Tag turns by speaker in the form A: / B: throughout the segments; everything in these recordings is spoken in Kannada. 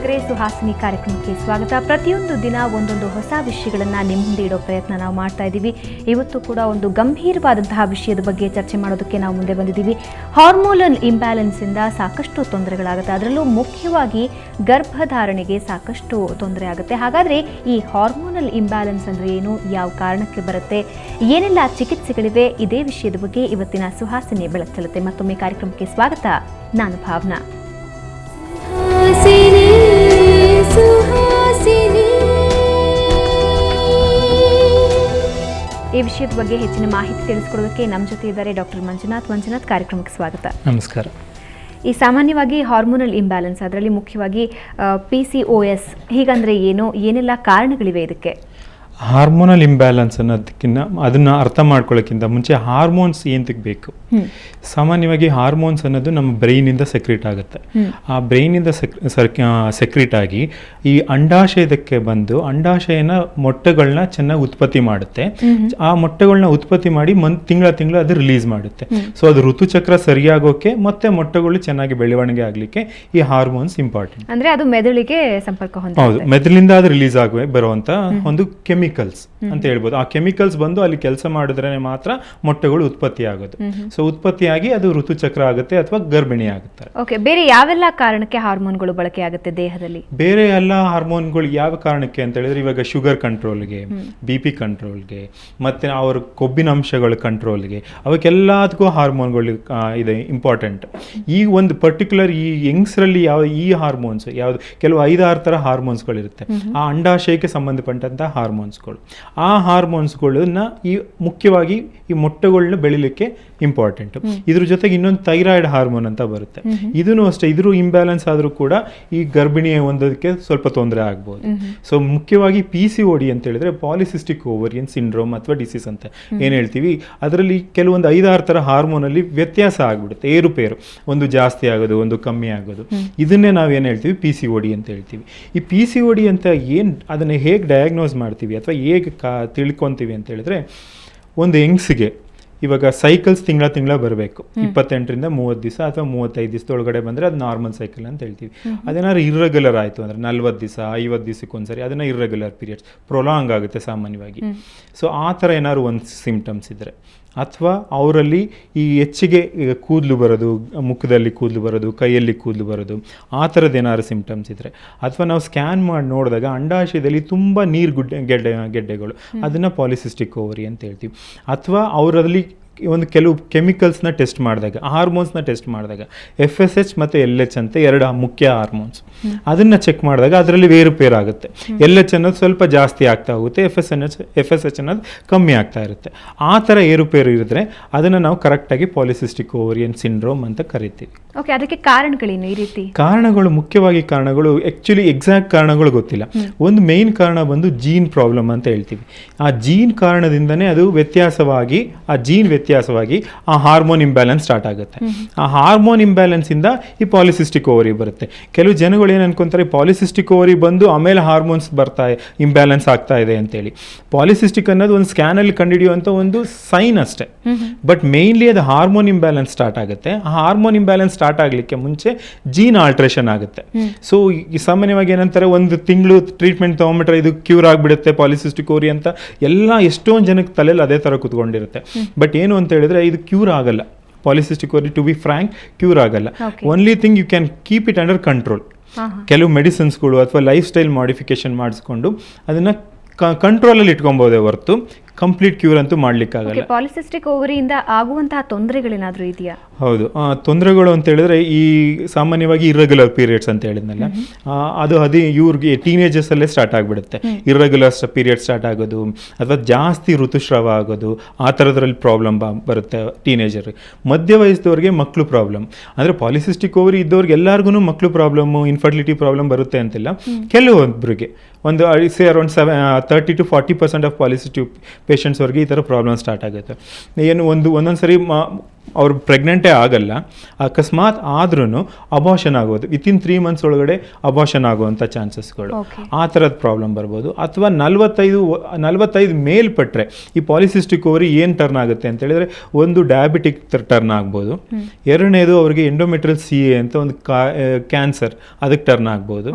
A: ವೀಕ್ಷಕರೇ, ಸುಹಾಸಿನಿ ಕಾರ್ಯಕ್ರಮಕ್ಕೆ ಸ್ವಾಗತ. ಪ್ರತಿಯೊಂದು ದಿನ ಒಂದೊಂದು ಹೊಸ ವಿಷಯಗಳನ್ನು ನಿಮ್ಮ ಮುಂದೆ ಇಡೋ ಪ್ರಯತ್ನ ನಾವು ಮಾಡ್ತಾ ಇದ್ದೀವಿ. ಇವತ್ತು ಕೂಡ ಒಂದು ಗಂಭೀರವಾದಂತಹ ವಿಷಯದ ಬಗ್ಗೆ ಚರ್ಚೆ ಮಾಡೋದಕ್ಕೆ ನಾವು ಮುಂದೆ ಬಂದಿದ್ದೀವಿ. ಹಾರ್ಮೋನಲ್ ಇಂಬ್ಯಾಲೆನ್ಸಿಂದ ಸಾಕಷ್ಟು ತೊಂದರೆಗಳಾಗುತ್ತೆ. ಅದರಲ್ಲೂ ಮುಖ್ಯವಾಗಿ ಗರ್ಭಧಾರಣೆಗೆ ಸಾಕಷ್ಟು ತೊಂದರೆ ಆಗುತ್ತೆ. ಹಾಗಾದರೆ ಈ ಹಾರ್ಮೋನಲ್ ಇಂಬ್ಯಾಲೆನ್ಸ್ ಅಂದರೆ ಏನು, ಯಾವ ಕಾರಣಕ್ಕೆ ಬರುತ್ತೆ, ಏನೆಲ್ಲ ಚಿಕಿತ್ಸೆಗಳಿವೆ, ಇದೇ ವಿಷಯದ ಬಗ್ಗೆ ಇವತ್ತಿನ ಸುಹಾಸಿನಿ ಬೆಳಕು ಚೆಲ್ಲುತ್ತೆ. ಮತ್ತೊಮ್ಮೆ ಕಾರ್ಯಕ್ರಮಕ್ಕೆ ಸ್ವಾಗತ. ನಾನು ಭಾವನಾ. ಈ ವಿಷಯದ ಬಗ್ಗೆ ಹೆಚ್ಚಿನ ಮಾಹಿತಿ ತಿಳಿಸ್ಕೊಡೋದಕ್ಕೆ ನಮ್ಮ ಜೊತೆ ಇದ್ದಾರೆ ಡಾಕ್ಟರ್ ಮಂಜುನಾಥ್. ಕಾರ್ಯಕ್ರಮಕ್ಕೆ ಸ್ವಾಗತ.
B: ನಮಸ್ಕಾರ.
A: ಈ ಸಾಮಾನ್ಯವಾಗಿ ಹಾರ್ಮೋನಲ್ ಇಂಬ್ಯಾಲೆನ್ಸ್, ಅದರಲ್ಲಿ ಮುಖ್ಯವಾಗಿ PCOS, ಹೀಗಂದ್ರೆ ಏನು, ಏನೆಲ್ಲ ಕಾರಣಗಳಿವೆ ಇದಕ್ಕೆ?
B: ಹಾರ್ಮೋನಲ್ ಇಂಬ್ಯಾಲೆನ್ಸ್ ಅನ್ನೋದಕ್ಕಿಂತ ಅದನ್ನ ಅರ್ಥ ಮಾಡ್ಕೊಳ್ಳೋಕ್ಕಿಂತ ಮುಂಚೆ ಹಾರ್ಮೋನ್ಸ್ ಏನಕ್ಕೆ ಬೇಕು. ಸಾಮಾನ್ಯವಾಗಿ ಹಾರ್ಮೋನ್ಸ್ ಅನ್ನೋದು ನಮ್ಮ ಬ್ರೈನಿಂದ ಸೆಕ್ರೀಟ್ ಆಗುತ್ತೆ. ಆ ಬ್ರೈನಿಂದ ಸೆಕ್ರೀಟ್ ಆಗಿ ಈ ಅಂಡಾಶಯದಕ್ಕೆ ಬಂದು ಅಂಡಾಶಯನ ಮೊಟ್ಟೆಗಳನ್ನ ಚೆನ್ನಾಗಿ ಉತ್ಪತ್ತಿ ಮಾಡುತ್ತೆ. ಆ ಮೊಟ್ಟೆಗಳನ್ನ ಉತ್ಪತ್ತಿ ಮಾಡಿ ತಿಂಗಳ ಅದು ರಿಲೀಸ್ ಮಾಡುತ್ತೆ. ಸೊ ಅದು ಋತುಚಕ್ರ ಸರಿಯಾಗೋಕೆ ಮತ್ತೆ ಮೊಟ್ಟೆಗಳು ಚೆನ್ನಾಗಿ ಬೆಳವಣಿಗೆ ಆಗ್ಲಿಕ್ಕೆ ಈ ಹಾರ್ಮೋನ್ಸ್ ಇಂಪಾರ್ಟೆಂಟ್.
A: ಅಂದ್ರೆ ಅದು ಮೆದುಳಿಗೆ ಸಂಪರ್ಕ ಹೊಂದಿದೆ.
B: ಹೌದು, ಮೆದುಳಿಂದ ಅದು ರಿಲೀಸ್ ಆಗುವ ಬರುವಂತ ಒಂದು ಕೆಮಿಕಲ್ಸ್ ಅಂತ ಹೇಳ್ಬೋದು. ಆ ಕೆಮಿಕಲ್ಸ್ ಬಂದು ಅಲ್ಲಿ ಕೆಲಸ ಮಾಡಿದ್ರೆ ಮಾತ್ರ ಮೊಟ್ಟೆಗಳು ಉತ್ಪತ್ತಿ ಆಗೋದು. ಸೊ ಉತ್ಪತ್ತಿಯಾಗಿ ಅದು ಋತುಚಕ್ರ ಆಗುತ್ತೆ ಅಥವಾ ಗರ್ಭಿಣಿ ಆಗುತ್ತೆ.
A: ಓಕೆ, ಬೇರೆ ಯಾವೆಲ್ಲ ಕಾರಣಕ್ಕೆ ಹಾರ್ಮೋನ್ಗಳು ಬಳಕೆ ಆಗುತ್ತೆ ದೇಹದಲ್ಲಿ?
B: ಬೇರೆ ಎಲ್ಲ ಹಾರ್ಮೋನ್ಗಳು ಯಾವ ಕಾರಣಕ್ಕೆ ಅಂತ ಹೇಳಿದ್ರೆ, ಇವಾಗ ಶುಗರ್ ಕಂಟ್ರೋಲ್ಗೆ, BP ಕಂಟ್ರೋಲ್ಗೆ, ಮತ್ತೆ ಅವ್ರ ಕೊಬ್ಬಿನ ಅಂಶಗಳ ಕಂಟ್ರೋಲ್ಗೆ, ಅವಕ್ಕೆಲ್ಲದಕ್ಕೂ ಹಾರ್ಮೋನ್ಗಳು ಇದೆ ಇಂಪಾರ್ಟೆಂಟ್. ಈ ಒಂದು ಪರ್ಟಿಕ್ಯುಲರ್ ಈ ಯಂಗ್ಸ್ರಲ್ಲಿ ಈ ಹಾರ್ಮೋನ್ಸ್ ಯಾವ್ದು, ಕೆಲವು 5-6 ಥರ ಹಾರ್ಮೋನ್ಸ್ಗಳಿರುತ್ತೆ. ಆ ಅಂಡಾಶಯಕ್ಕೆ ಸಂಬಂಧಪಟ್ಟಂತಹ ಹಾರ್ಮೋನ್ಸ್ಗಳು. ಆ ಹಾರ್ಮೋನ್ಸ್ಗಳನ್ನ ಮುಖ್ಯವಾಗಿ ಈ ಮೊಟ್ಟೆಗಳನ್ನ ಬೆಳಿಲಿಕ್ಕೆ ಇಂಪಾರ್ಟೆಂಟ್. ಇದ್ರ ಜೊತೆಗೆ ಇನ್ನೊಂದು ಥೈರಾಯ್ಡ್ ಹಾರ್ಮೋನ್ ಅಂತ ಬರುತ್ತೆ. ಇದನ್ನು ಅಷ್ಟೇ, ಇದ್ರ ಇಂಬ್ಯಾಲೆನ್ಸ್ ಆದ್ರೂ ಕೂಡ ಈ ಗರ್ಭಿಣಿ ಹೊಂದೋದಕ್ಕೆ ಸ್ವಲ್ಪ ತೊಂದರೆ ಆಗ್ಬೋದು. ಸೊ ಮುಖ್ಯವಾಗಿ PCOD ಅಂತ ಹೇಳಿದ್ರೆ ಪಾಲಿಸಿಸ್ಟಿಕ್ ಓವರಿಯನ್ ಸಿಂಡ್ರೋಮ್ ಅಥವಾ ಡಿಸೀಸ್ ಅಂತ ಏನ್ ಹೇಳ್ತೀವಿ. ಅದರಲ್ಲಿ ಕೆಲವೊಂದು 5-6 ಥರ ಹಾರ್ಮೋನ್ ಅಲ್ಲಿ ವ್ಯತ್ಯಾಸ ಆಗ್ಬಿಡುತ್ತೆ, ಏರುಪೇರು, ಒಂದು ಜಾಸ್ತಿ ಆಗೋದು, ಒಂದು ಕಮ್ಮಿ ಆಗೋದು. ಇದನ್ನೇ ನಾವೇನು ಹೇಳ್ತೀವಿ PCOD ಅಂತ ಹೇಳ್ತೀವಿ. ಈ PCOD ಅಂತ ಅದನ್ನ ಹೇಗೆ ಡಯಾಗ್ನೋಸ್ ಮಾಡ್ತೀವಿ ಅಥವಾ ಹೇಗೆ ತಿಳ್ಕೊಂತೀವಿ ಅಂತ ಹೇಳಿದ್ರೆ, ಒಂದು ಯಂಗ್ಸ್ಗೆ ಇವಾಗ ಸೈಕಲ್ಸ್ ತಿಂಗಳ ಬರಬೇಕು. 28ರಿಂದ 30 ದಿವಸ ಅಥವಾ 35 ದಿವಸದೊಳಗಡೆ ಬಂದರೆ ಅದು ನಾರ್ಮಲ್ ಸೈಕಲ್ ಅಂತ ಹೇಳ್ತೀವಿ. ಅದೇನಾದ್ರು ಇರ್ರೆಗ್ಯುಲರ್ ಆಯಿತು ಅಂದರೆ 40 ದಿವಸ 50 ದಿವಸಕ್ಕೊಂದ್ಸರಿ ಅದನ್ನು ಇರ್ರೆಗ್ಯುಲರ್ ಪೀರಿಯಡ್ಸ್, ಪ್ರೊಲಾಂಗ್ ಆಗುತ್ತೆ ಸಾಮಾನ್ಯವಾಗಿ. ಸೊ ಆ ಥರ ಏನಾದ್ರು ಒಂದು ಸಿಂಪ್ಟಮ್ಸ್ ಇದ್ದರೆ, ಅಥವಾ ಅವರಲ್ಲಿ ಈ ಹೆಚ್ಚಿಗೆ ಕೂದಲು ಬರೋದು, ಮುಖದಲ್ಲಿ ಕೂದಲು ಬರೋದು, ಕೈಯಲ್ಲಿ ಕೂದಲು ಬರೋದು, ಆ ಥರದ್ದು ಏನಾದ್ರು ಸಿಂಪ್ಟಮ್ಸ್ ಇದ್ದರೆ, ಅಥವಾ ನಾವು ಸ್ಕ್ಯಾನ್ ಮಾಡಿ ನೋಡಿದಾಗ ಅಂಡಾಶಯದಲ್ಲಿ ತುಂಬ ನೀರು ಗೆಡ್ಡೆಗಳು, ಅದನ್ನು ಪಾಲಿಸಿಸ್ಟಿಕ್ ಓವರಿ ಅಂತ ಹೇಳ್ತೀವಿ. ಅಥವಾ ಅವರಲ್ಲಿ ಒಂದು ಕೆಲವು ಕೆಮಿಕಲ್ಸ್ನ ಟೆಸ್ಟ್ ಮಾಡಿದಾಗ, ಹಾರ್ಮೋನ್ಸ್ನ ಟೆಸ್ಟ್ ಮಾಡಿದಾಗ, FSH ಮತ್ತು LH ಅಂತ 2 ಮುಖ್ಯ ಹಾರ್ಮೋನ್ಸ್, ಅದನ್ನು ಚೆಕ್ ಮಾಡಿದಾಗ ಅದರಲ್ಲಿ ಏರುಪೇರು ಆಗುತ್ತೆ. LH ಅನ್ನೋದು ಸ್ವಲ್ಪ ಜಾಸ್ತಿ ಆಗ್ತಾ ಹೋಗುತ್ತೆ, FSH ಅನ್ನೋದು ಕಮ್ಮಿ ಆಗ್ತಾ ಇರುತ್ತೆ. ಆ ಥರ ಏರುಪೇರು ಇರಿದ್ರೆ ಅದನ್ನು ನಾವು ಕರೆಕ್ಟಾಗಿ ಪಾಲಿಸಿಸ್ಟಿಕ್ ಓವರಿಯನ್ ಸಿಂಡ್ರೋಮ್ ಅಂತ ಕರಿತೀವಿ.
A: ಓಕೆ, ಅದಕ್ಕೆ ಕಾರಣಗಳೇನು? ಈ ರೀತಿ ಕಾರಣಗಳು,
B: ಮುಖ್ಯವಾಗಿ ಕಾರಣಗಳು ಆ್ಯಕ್ಚುಲಿ ಎಕ್ಸಾಕ್ಟ್ ಕಾರಣಗಳು ಗೊತ್ತಿಲ್ಲ. ಒಂದು ಮೇನ್ ಕಾರಣ ಬಂದು ಜೀನ್ ಪ್ರಾಬ್ಲಮ್ ಅಂತ ಹೇಳ್ತೀವಿ. ಆ ಜೀನ್ ಕಾರಣದಿಂದನೇ ಅದು ವ್ಯತ್ಯಾಸವಾಗಿ ಆ ಹಾರ್ಮೋನ್ ಇಂಬ್ಯಾಲೆನ್ಸ್ ಸ್ಟಾರ್ಟ್ ಆಗುತ್ತೆ. ಆ ಹಾರ್ಮೋನ್ ಇಂಬ್ಯಾಲೆನ್ಸ್ ಇಂದ ಈ ಪಾಲಿಸಿಸ್ಟಿಕ್ ಓವರಿ ಬರುತ್ತೆ. ಕೆಲವು ಜನಗಳು ಏನು ಅನ್ಕೊಂತಾರೆ, ಪಾಲಿಸಿಸ್ಟಿಕ್ ಓವರಿ ಬಂದು ಆಮೇಲೆ ಹಾರ್ಮೋನ್ಸ್ ಇಂಬ್ಯಾಲೆನ್ಸ್ ಆಗ್ತಾ ಇದೆ ಅಂತೇಳಿ. ಪಾಲಿಸಿಸ್ಟಿಕ್ ಅನ್ನೋದು ಒಂದು ಸ್ಕ್ಯಾನ್ ಅಲ್ಲಿ ಕಂಡುಹಿಡಿಯುವಂತ ಒಂದು ಸೈನ್ ಅಷ್ಟೇ. ಬಟ್ ಮೇನ್ಲಿ ಅದು ಹಾರ್ಮೋನ್ ಇಂಬ್ಯಾಲೆನ್ಸ್ ಸ್ಟಾರ್ಟ್ ಆಗುತ್ತೆ. ಆ ಹಾರ್ಮೋನ್ ಇಂಬ್ಯಾಲೆನ್ಸ್ ಸ್ಟಾರ್ಟ್ ಆಗ್ಲಿಕ್ಕೆ ಮುಂಚೆ ಜೀನ್ ಆಲ್ಟ್ರೇಷನ್ ಆಗುತ್ತೆ. ಸೊ ಸಾಮಾನ್ಯವಾಗಿ ಏನಂತಾರೆ, ಒಂದು ತಿಂಗಳು ಟ್ರೀಟ್ಮೆಂಟ್ ತಗೊಂಡ್ಬಿಟ್ರೆ ಇದು ಕ್ಯೂರ್ ಆಗಿಬಿಡುತ್ತೆ ಪಾಲಿಸಿಸ್ಟಿಕ್ ಓವರಿ ಅಂತ ಎಷ್ಟೊಂದು ಜನಕ್ಕೆ ತಲೆಯಲ್ಲಿ ಅದೇ ತರ ಕುತ್ಕೊಂಡಿರುತ್ತೆ. ಬಟ್ ಏನು ಅಂತ ಹೇಳಿದ್ರೆ, ಇದು ಕ್ಯೂರ್ ಆಗಲ್ಲ. Polycystic ovary to be frank cure ಆಗಲ್ಲ. Only thing you can keep it under control. ಕೆಲವು ಮೆಡಿಸಿನ್ಸ್ಗಳು ಅಥವಾ ಲೈಫ್ ಸ್ಟೈಲ್ ಮಾಡಿಫಿಕೇಶನ್ ಮಾಡಿಸ್ಕೊಂಡು ಅದನ್ನ ಕಂಟ್ರೋಲಲ್ಲಿ ಇಟ್ಕೊಬೋದೇ ಹೊರತು ಕಂಪ್ಲೀಟ್ ಕ್ಯೂರ್ ಅಂತೂ ಮಾಡ್ಲಿಕ್ಕಾಗಲ್ಲ.
A: ಪಾಲಿಸಿಸ್ಟಿಕ್ ಓವರಿಯಿಂದ ಆಗುವಂತಹ ತೊಂದರೆಗಳೇನಾದ್ರೂ ಇದೆಯಾ?
B: ಹೌದು, ತೊಂದರೆಗಳು ಅಂತ ಹೇಳಿದ್ರೆ ಈ ಸಾಮಾನ್ಯವಾಗಿ ಇರ್ರೆಗ್ಯುಲರ್ ಪೀರಿಯಡ್ಸ್ ಅಂತ ಹೇಳಿದ್ನಲ್ಲ, ಅದು ಇವ್ರಿಗೆ ಟೀನೇಜರ್ಸ್ ಅಲ್ಲೇ ಸ್ಟಾರ್ಟ್ ಆಗಿಬಿಡುತ್ತೆ. ಇರ್ರೆಗ್ಯುಲರ್ ಪೀರಿಯಡ್ ಸ್ಟಾರ್ಟ್ ಆಗೋದು ಅಥವಾ ಜಾಸ್ತಿ ಋತುಸ್ರಾವ ಆಗೋದು, ಆ ಥರದ್ರಲ್ಲಿ ಪ್ರಾಬ್ಲಮ್ ಬರುತ್ತೆ ಟೀನೇಜರ್. ಮಧ್ಯ ವಯಸ್ಸದವ್ರಿಗೆ ಮಕ್ಕಳು ಪ್ರಾಬ್ಲಮ್. ಅಂದರೆ ಪಾಲಿಸಿಸ್ಟಿಕ್ ಓವರಿ ಇದ್ದವ್ರಿಗೆ ಎಲ್ಲರಿಗೂ ಮಕ್ಕಳು ಪ್ರಾಬ್ಲಮ್ಮು, ಇನ್ಫರ್ಟಿಲಿಟಿ ಪ್ರಾಬ್ಲಮ್ ಬರುತ್ತೆ ಅಂತಿಲ್ಲ. ಕೆಲವೊಬ್ಬರಿಗೆ ಒಂದು ಅರೌಂಡ್ 30 to 40% ಆಫ್ ಪಾಲಿಸಿಸ್ಟಿಕ್ ಪೇಷಂಟ್ಸ್ವರೆಗೆ ಈ ಥರ ಪ್ರಾಬ್ಲಮ್ ಸ್ಟಾರ್ಟ್ ಆಗುತ್ತೆ. ಏನು ಒಂದೊಂದು ಸರಿ ಅವ್ರು ಪ್ರೆಗ್ನೆಂಟೇ ಆಗಲ್ಲ, ಅಕಸ್ಮಾತ್ ಆದ್ರೂ ಅಬಾರ್ಷನ್ ಆಗೋದು, ವಿತಿನ್ 3 months ಒಳಗಡೆ ಅಬಾರ್ಷನ್ ಆಗುವಂಥ ಚಾನ್ಸಸ್ಗಳು, ಆ ಥರದ ಪ್ರಾಬ್ಲಮ್ ಬರ್ಬೋದು. ಅಥವಾ 45 ಮೇಲ್ಪಟ್ಟರೆ ಈ ಪಾಲಿಸಿಸ್ಟಿಕ್ ಓವರಿ ಏನು ಟರ್ನ್ ಆಗುತ್ತೆ ಅಂತ ಹೇಳಿದ್ರೆ, ಒಂದು ಡಯಾಬಿಟಿಕ್ ಟರ್ನ್ ಆಗ್ಬೋದು, ಎರಡನೇದು ಅವ್ರಿಗೆ ಎಂಡೋಮೆಟ್ರಿಯಲ್ CA ಅಂತ ಒಂದು ಕ್ಯಾನ್ಸರ್, ಅದಕ್ಕೆ ಟರ್ನ್ ಆಗ್ಬೋದು.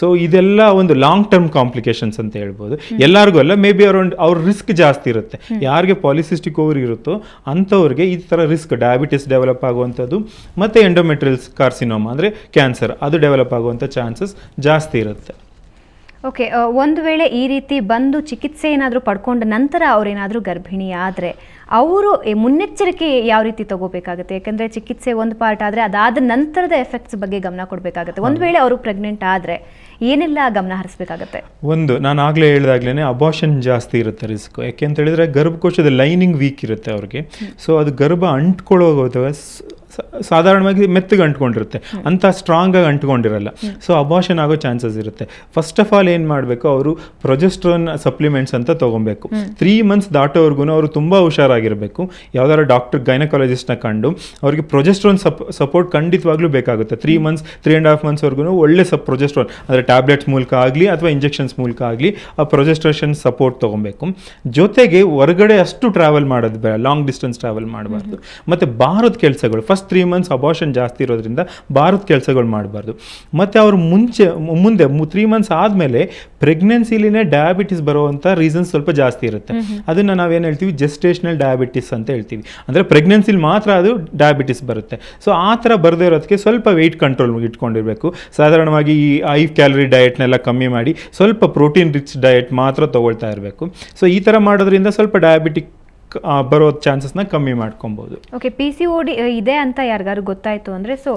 B: ಸೊ ಇದೆಲ್ಲ ಒಂದು ಲಾಂಗ್ ಟರ್ಮ್ ಕಾಂಪ್ಲಿಕೇಶನ್ಸ್ ಅಂತ ಹೇಳ್ಬೋದು. ಎಲ್ಲರಿಗೂ ಅಲ್ಲ, ಮೇ ಬಿ ಅವ್ರ ರಿಸ್ಕ್ ಜಾಸ್ತಿ ಇರುತ್ತೆ. ಯಾರಿಗೆ ಪಾಲಿಸಿಸ್ಟಿಕ್ ಓವರಿ ಇರುತ್ತೋ ಅಂಥವ್ರಿಗೆ ಈ ಥರ ರಿಸ್ಕ್, ಡಯಾಬಿಟಿಸ್ ಡೆವಲಪ್ ಆಗುವಂಥದ್ದು ಮತ್ತು ಎಂಡೋಮೆಟ್ರಿಯಲ್ ಕಾರ್ಸಿನೋಮಾ ಅಂದರೆ ಕ್ಯಾನ್ಸರ್, ಅದು ಡೆವಲಪ್ ಆಗುವಂಥ ಚಾನ್ಸಸ್ ಜಾಸ್ತಿ ಇರುತ್ತೆ.
A: ಓಕೆ, ಒಂದು ವೇಳೆ ಈ ರೀತಿ ಬಂದು ಚಿಕಿತ್ಸೆ ಏನಾದರೂ ಪಡ್ಕೊಂಡ ನಂತರ ಅವರೇನಾದರೂ ಗರ್ಭಿಣಿ ಆದರೆ ಅವರು ಮುನ್ನೆಚ್ಚರಿಕೆ ಯಾವ ರೀತಿ ತಗೋಬೇಕಾಗುತ್ತೆ? ಯಾಕಂದರೆ ಚಿಕಿತ್ಸೆ ಒಂದು ಪಾರ್ಟ್ ಆದರೆ ಅದಾದ ನಂತರದ ಎಫೆಕ್ಟ್ಸ್ ಬಗ್ಗೆ ಗಮನ ಕೊಡಬೇಕಾಗುತ್ತೆ. ಒಂದು ವೇಳೆ ಅವರು ಪ್ರೆಗ್ನೆಂಟ್ ಆದರೆ ಏನೆಲ್ಲ ಗಮನ ಹರಿಸಬೇಕಾಗತ್ತೆ? ಒಂದು,
B: ನಾನು ಆಗಲೇ ಹೇಳಿದಾಗ್ಲೇ ಅಬಾರ್ಷನ್ ಜಾಸ್ತಿ ಇರುತ್ತೆ ರಿಸ್ಕ್. ಯಾಕೆ ಅಂತ ಹೇಳಿದ್ರೆ ಗರ್ಭಕೋಶದ ಲೈನಿಂಗ್ ವೀಕ್ ಇರುತ್ತೆ ಅವ್ರಿಗೆ. ಸೊ ಅದು ಗರ್ಭ ಅಂಟ್ಕೊಳ್ಳೋಗೋದು ಸಾಧಾರಣವಾಗಿ ಮೆತ್ತಗೆ ಅಂಟ್ಕೊಂಡಿರುತ್ತೆ, ಅಂತ ಸ್ಟ್ರಾಂಗಾಗಿ ಅಂಟ್ಕೊಂಡಿರಲ್ಲ. ಸೊ ಅಬಾರ್ಷನ್ ಆಗೋ ಚಾನ್ಸಸ್ ಇರುತ್ತೆ. ಫಸ್ಟ್ ಆಫ್ ಆಲ್ ಏನು ಮಾಡಬೇಕು, ಅವರು ಪ್ರೊಜೆಸ್ಟ್ರೋನ್ ಸಪ್ಲಿಮೆಂಟ್ಸ್ ಅಂತ ತೊಗೊಬೇಕು. 3 months ದಾಟೋವರೆಗೂ ಅವರು ತುಂಬ ಹುಷಾರಾಗಿರಬೇಕು. ಯಾವ್ದಾದ್ರು ಡಾಕ್ಟರ್ ಗೈನಕಾಲಜಿಸ್ಟ್ನ ಕಂಡು ಅವ್ರಿಗೆ ಪ್ರೊಜೆಸ್ಟ್ರೋನ್ ಸಪೋರ್ಟ್ ಖಂಡಿತವಾಗ್ಲೂ ಬೇಕಾಗುತ್ತೆ. 3 months 3.5 monthsವರೆಗೂ ಒಳ್ಳೆ ಪ್ರೊಜೆಸ್ಟ್ರೋನ್ ಅಂದರೆ ಟ್ಯಾಬ್ಲೆಟ್ಸ್ ಮೂಲಕ ಆಗಲಿ ಅಥವಾ ಇಂಜೆಕ್ಷನ್ಸ್ ಮೂಲಕ ಆಗಲಿ ಆ ಪ್ರೊಜೆಸ್ಟ್ರೇಷನ್ ಸಪೋರ್ಟ್ ತೊಗೊಬೇಕು. ಜೊತೆಗೆ ಹೊರಗಡೆ ಅಷ್ಟು ಟ್ರಾವೆಲ್ ಮಾಡೋದು ಬೇಡ, ಲಾಂಗ್ ಡಿಸ್ಟೆನ್ಸ್ ಟ್ರಾವೆಲ್ ಮಾಡಬಾರ್ದು. ಮತ್ತು ಭಾರತ ಕೆಲಸಗಳು ಫಸ್ಟ್ 3 months ಅಬಾರ್ಷನ್ ಜಾಸ್ತಿ ಇರೋದ್ರಿಂದ ಭಾರತ ಕೆಲಸಗಳು ಮಾಡಬಾರ್ದು. ಮತ್ತು ಅವರು ಮುಂದೆ 3 months ಆದಮೇಲೆ ಪ್ರೆಗ್ನೆನ್ಸಿಲಿನೇ ಡಯಾಬಿಟಿಸ್ ಬರುವಂಥ ರೀಸನ್ಸ್ ಸ್ವಲ್ಪ ಜಾಸ್ತಿ ಇರುತ್ತೆ. ಅದನ್ನು ನಾವೇನು ಹೇಳ್ತೀವಿ, ಜೆಸ್ಟೇಷನಲ್ ಡಯಾಬಿಟಿಸ್ ಅಂತ ಹೇಳ್ತೀವಿ. ಅಂದರೆ ಪ್ರೆಗ್ನೆನ್ಸಿಲಿ ಮಾತ್ರ ಅದು ಡಯಾಬಿಟಿಸ್ ಬರುತ್ತೆ. ಸೊ ಆ ಥರ ಬರದೇ ಇರೋದಕ್ಕೆ ಸ್ವಲ್ಪ ವೆಯ್ಟ್ ಕಂಟ್ರೋಲ್ ಇಟ್ಕೊಂಡಿರಬೇಕು. ಸಾಧಾರಣವಾಗಿ ಈ 5 calorie ಡಯಟ್ನೆಲ್ಲ ಕಮ್ಮಿ ಮಾಡಿ ಸ್ವಲ್ಪ ಪ್ರೋಟೀನ್ ರಿಚ್ ಡಯಟ್ ಮಾತ್ರ ತೊಗೊಳ್ತಾ ಇರಬೇಕು. ಸೊ ಈ ಥರ ಮಾಡೋದ್ರಿಂದ ಸ್ವಲ್ಪ ಡಯಾಬಿಟಿಕ್ ಬರೋ ಚಾನ್ಸಸ್ನ ಕಮ್ಮಿ ಮಾಡ್ಕೊಬೋದು.
A: ಓಕೆ, PCOD ಇದೆ ಅಂತ ಯಾರಿಗಾರು ಗೊತ್ತಾಯಿತು ಅಂದರೆ, ಸೊ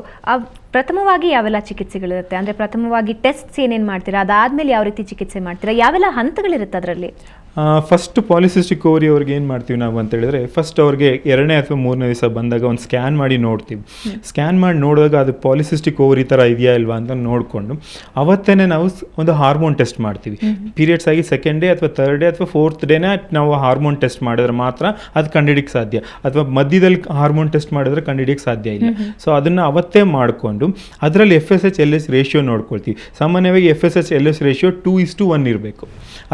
A: ಪ್ರಥಮವಾಗಿ ಯಾವೆಲ್ಲ ಚಿಕಿತ್ಸೆಗಳಿರುತ್ತೆ? ಅಂದರೆ ಪ್ರಥಮವಾಗಿ ಟೆಸ್ಟ್ಸ್ ಏನೇನು ಮಾಡ್ತೀರಾ, ಅದಾದಮೇಲೆ ಯಾವ ರೀತಿ ಚಿಕಿತ್ಸೆ ಮಾಡ್ತೀರಾ, ಯಾವೆಲ್ಲ ಹಂತಗಳಿರುತ್ತೆ ಅದರಲ್ಲಿ?
B: ಫಸ್ಟ್ ಪಾಲಿಸಿಸ್ಟಿಕ್ ಓವರಿ ಅವ್ರಿಗೆ ಏನು ಮಾಡ್ತೀವಿ ನಾವು ಅಂತ ಹೇಳಿದ್ರೆ, ಫಸ್ಟ್ ಅವ್ರಿಗೆ 2ನೇ ಅಥವಾ 3ನೇ ದಿವಸ ಬಂದಾಗ ಒಂದು ಸ್ಕ್ಯಾನ್ ಮಾಡಿ ನೋಡ್ತೀವಿ. ಸ್ಕ್ಯಾನ್ ಮಾಡಿ ನೋಡಿದಾಗ ಅದು ಪಾಲಿಸಿಸ್ಟಿಕ್ ಓವರಿ ಥರ ಇದೆಯಾ ಇಲ್ವಾ ಅಂತ ನೋಡಿಕೊಂಡು ಅವತ್ತೇ ನಾವು ಒಂದು ಹಾರ್ಮೋನ್ ಟೆಸ್ಟ್ ಮಾಡ್ತೀವಿ. ಪೀರಿಯಡ್ಸ್ ಆಗಿ 2nd day ಅಥವಾ 3rd day ಅಥವಾ 4th ಡೇನೇ ನಾವು ಹಾರ್ಮೋನ್ ಟೆಸ್ಟ್ ಮಾಡಿದ್ರೆ ಮಾತ್ರ ಅದು ಕಂಡುಹಿಡಿಯಕ್ಕೆ ಸಾಧ್ಯ, ಅಥವಾ ಮಧ್ಯದಲ್ಲಿ ಹಾರ್ಮೋನ್ ಟೆಸ್ಟ್ ಮಾಡಿದ್ರೆ ಕಂಡುಹಿಡಿಯಕ್ಕೆ ಸಾಧ್ಯ ಇಲ್ಲ. ಸೊ ಅದನ್ನು ಅವತ್ತೇ ಮಾಡಿಕೊಂಡು ಅದರಲ್ಲಿ FSH LH ರೇಷಿಯೋ ನೋಡ್ಕೊಳ್ತೀವಿ. ಸಾಮಾನ್ಯವಾಗಿ FSH LH ರೇಷಿಯೋ 2:1 ಇರಬೇಕು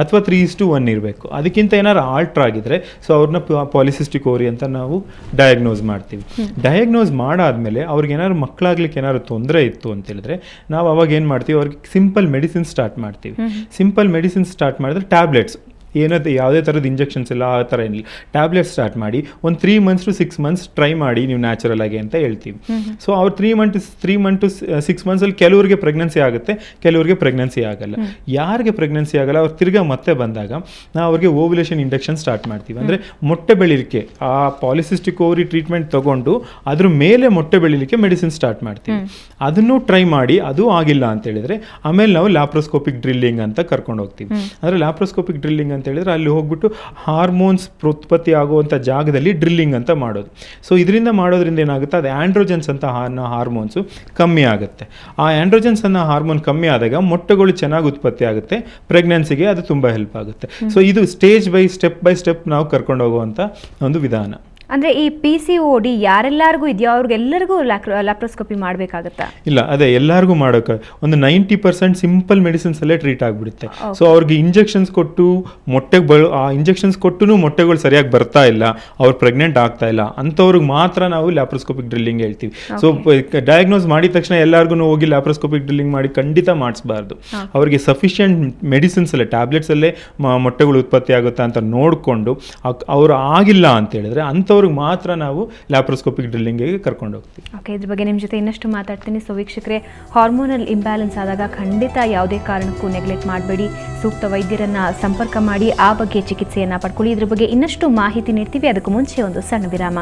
B: ಅಥವಾ 3:1 ಇರಬೇಕು. ಅದಕ್ಕಿಂತ ಏನಾದ್ರು ಆಲ್ಟ್ರ್ ಆಗಿದ್ರೆ ಸೊ ಅವ್ರನ್ನ ಪಾಲಿಸಿಸ್ಟಿಕ್ ಓವರಿ ಅಂತ ನಾವು ಡಯಾಗ್ನೋಸ್ ಮಾಡ್ತೀವಿ. ಡಯಾಗ್ನೋಸ್ ಮಾಡಾದ್ಮೇಲೆ ಅವ್ರಿಗೆ ಏನಾದ್ರು ಮಕ್ಕಳಾಗ್ಲಿಕ್ಕೆ ಏನಾದ್ರು ತೊಂದರೆ ಇತ್ತು ಅಂತ ಹೇಳಿದ್ರೆ ನಾವು ಅವಾಗ ಏನು ಮಾಡ್ತೀವಿ, ಅವ್ರಿಗೆ ಸಿಂಪಲ್ ಮೆಡಿಸಿನ್ ಸ್ಟಾರ್ಟ್ ಮಾಡ್ತೀವಿ. ಸಿಂಪಲ್ ಮೆಡಿಸಿನ್ ಸ್ಟಾರ್ಟ್ ಮಾಡಿದ್ರೆ ಟ್ಯಾಬ್ಲೆಟ್ಸ್, ಯಾವುದೇ ಥರದ ಇಂಜೆಕ್ಷನ್ಸ್ ಇಲ್ಲ, ಆ ಥರ ಏನಿಲ್ಲ, ಟ್ಯಾಬ್ಲೆಟ್ ಸ್ಟಾರ್ಟ್ ಮಾಡಿ ಒಂದು 3 months to 6 months ಟ್ರೈ ಮಾಡಿ ನೀವು ನ್ಯಾಚುರಲ್ ಆಗಿ ಅಂತ ಹೇಳ್ತೀವಿ. ಸೊ ಅವ್ರು 3 months to 6 months ಕೆಲವರಿಗೆ ಪ್ರೆಗ್ನೆನ್ಸಿ ಆಗುತ್ತೆ, ಕೆಲವರಿಗೆ ಪ್ರೆಗ್ನೆನ್ಸಿ ಆಗಲ್ಲ. ಯಾರಿಗೆ ಪ್ರೆಗ್ನೆನ್ಸಿ ಆಗಲ್ಲ ಅವ್ರು ತಿರ್ಗಾ ಮತ್ತೆ ಬಂದಾಗ ನಾವು ಅವ್ರಿಗೆ ಓವ್ಯುಲೇಷನ್ ಇಂಡಕ್ಷನ್ ಸ್ಟಾರ್ಟ್ ಮಾಡ್ತೀವಿ. ಅಂದರೆ ಮೊಟ್ಟೆ ಬೆಳಿಲಿಕ್ಕೆ ಆ ಪಾಲಿಸಿಸ್ಟಿಕ್ ಓವರಿ ಟ್ರೀಟ್ಮೆಂಟ್ ತೊಗೊಂಡು ಅದ್ರ ಮೇಲೆ ಮೊಟ್ಟೆ ಬೆಳಿಲಿಕ್ಕೆ ಮೆಡಿಸಿನ್ ಸ್ಟಾರ್ಟ್ ಮಾಡ್ತೀವಿ. ಅದನ್ನು ಟ್ರೈ ಮಾಡಿ ಅದು ಆಗಿಲ್ಲ ಅಂತ ಹೇಳಿದ್ರೆ ಆಮೇಲೆ ನಾವು ಲ್ಯಾಪ್ರೋಸ್ಕೋಪಿಕ್ ಡ್ರಿಲ್ಲಿಂಗ್ ಅಂತ ಕರ್ಕೊಂಡು ಹೋಗ್ತೀವಿ. ಅಂದರೆ ಲ್ಯಾಪ್ರೋಸ್ಕೋಪಿಕ್ ಡ್ರಿಲ್ಲಿಂಗ್ ಅಂತ ಹೇಳಿದ್ರೆ ಅಲ್ಲಿ ಹೋಗ್ಬಿಟ್ಟು ಹಾರ್ಮೋನ್ಸ್ ಉತ್ಪತ್ತಿ ಆಗುವಂಥ ಜಾಗದಲ್ಲಿ ಡ್ರಿಲ್ಲಿಂಗ್ ಅಂತ ಮಾಡೋದು. ಸೊ ಇದರಿಂದ ಮಾಡೋದ್ರಿಂದ ಏನಾಗುತ್ತೆ, ಅದು ಆ್ಯಂಡ್ರೋಜನ್ಸ್ ಅಂತ ಹಾರ್ಮೋನ್ಸು ಕಮ್ಮಿ ಆಗುತ್ತೆ. ಆ ಆ್ಯಂಡ್ರೋಜನ್ಸ್ ಅನ್ನೋ ಹಾರ್ಮೋನ್ ಕಮ್ಮಿ ಆದಾಗ ಮೊಟ್ಟೆಗಳು ಚೆನ್ನಾಗಿ ಉತ್ಪತ್ತಿ ಆಗುತ್ತೆ, ಪ್ರೆಗ್ನೆನ್ಸಿಗೆ ಅದು ತುಂಬ ಹೆಲ್ಪ್ ಆಗುತ್ತೆ. ಸೊ ಇದು ಸ್ಟೇಜ್ ಬೈ ಸ್ಟೆಪ್ ನಾವು ಕರ್ಕೊಂಡು ಹೋಗುವಂಥ ಒಂದು ವಿಧಾನ.
A: ಅಂದರೆ ಈ PCOD ಯಾರೆಲ್ಲರಿಗೂ ಇದೆಯೋ ಅವ್ರಿಗೆಲ್ಲರಿಗೂ ಲ್ಯಾಪ್ರೋಸ್ಕೋಪಿ ಮಾಡಬೇಕಾಗತ್ತಾ?
B: ಇಲ್ಲ, ಅದೇ ಎಲ್ಲರಿಗೂ ಮಾಡೋಕೆ ಒಂದು 90% ಸಿಂಪಲ್ ಮೆಡಿಸಿನ್ಸಲ್ಲೇ ಟ್ರೀಟ್ ಆಗಿಬಿಡುತ್ತೆ. ಸೊ ಅವ್ರಿಗೆ ಇಂಜೆಕ್ಷನ್ಸ್ ಕೊಟ್ಟು ಆ ಇಂಜೆಕ್ಷನ್ಸ್ ಕೊಟ್ಟು ಮೊಟ್ಟೆಗಳು ಸರಿಯಾಗಿ ಬರ್ತಾ ಇಲ್ಲ, ಅವ್ರು ಪ್ರೆಗ್ನೆಂಟ್ ಆಗ್ತಾ ಇಲ್ಲ, ಅಂಥವ್ರಿಗೆ ಮಾತ್ರ ನಾವು ಲ್ಯಾಪ್ರೋಸ್ಕೋಪಿಕ್ ಡ್ರಿಲ್ಲಿಂಗ್ ಹೇಳ್ತೀವಿ. ಸೊ ಡಯಾಗ್ನೋಸ್ ಮಾಡಿದ ತಕ್ಷಣ ಎಲ್ಲರಿಗೂ ಹೋಗಿ ಲ್ಯಾಪ್ರೋಸ್ಕೋಪಿಕ್ ಡ್ರಿಲ್ಲಿಂಗ್ ಮಾಡಿ ಖಂಡಿತ ಮಾಡಿಸ್ಬಾರ್ದು. ಅವ್ರಿಗೆ ಸಫಿಷಿಯೆಂಟ್ ಮೆಡಿಸಿನ್ಸಲ್ಲೇ ಟ್ಯಾಬ್ಲೆಟ್ಸಲ್ಲೇ ಮೊಟ್ಟೆಗಳು ಉತ್ಪತ್ತಿ ಆಗುತ್ತೆ ಅಂತ ನೋಡಿಕೊಂಡು ಅವರು ಆಗಿಲ್ಲ ಅಂತ ಹೇಳಿದ್ರೆ ಅಂಥವ್ರಿಗೆ ಮಾತ್ರ ನಾವು ಲ್ಯಾಪ್ರೋಸ್ಕೋಪಿಕ್ ಡ್ರಿಲ್ಲಿಂಗಿಗೆ ಕರ್ಕೊಂಡು ಹೋಗ್ತೀವಿ.
A: ಓಕೆ, ಇದ್ರ ಬಗ್ಗೆ ನಿಮ್ಮ ಜೊತೆ ಇನ್ನಷ್ಟು ಮಾತಾಡ್ತೀನಿ. ಸೊ ವೀಕ್ಷಕರೇ, ಹಾರ್ಮೋನಲ್ ಇಂಬ್ಯಾಲೆನ್ಸ್ ಆದಾಗ ಖಂಡಿತ ಯಾವುದೇ ಕಾರಣಕ್ಕೂ ನೆಗ್ಲೆಕ್ಟ್ ಮಾಡಬೇಡಿ. ಸೂಕ್ತ ವೈದ್ಯರನ್ನ ಸಂಪರ್ಕ ಮಾಡಿ ಆ ಬಗ್ಗೆ ಚಿಕಿತ್ಸೆಯನ್ನು ಪಡ್ಕೊಳ್ಳಿ. ಇದ್ರ ಬಗ್ಗೆ ಇನ್ನಷ್ಟು ಮಾಹಿತಿ ನೀಡ್ತೀವಿ. ಅದಕ್ಕೂ ಮುಂಚೆ ಒಂದು ಸಣ್ಣ ವಿರಾಮ.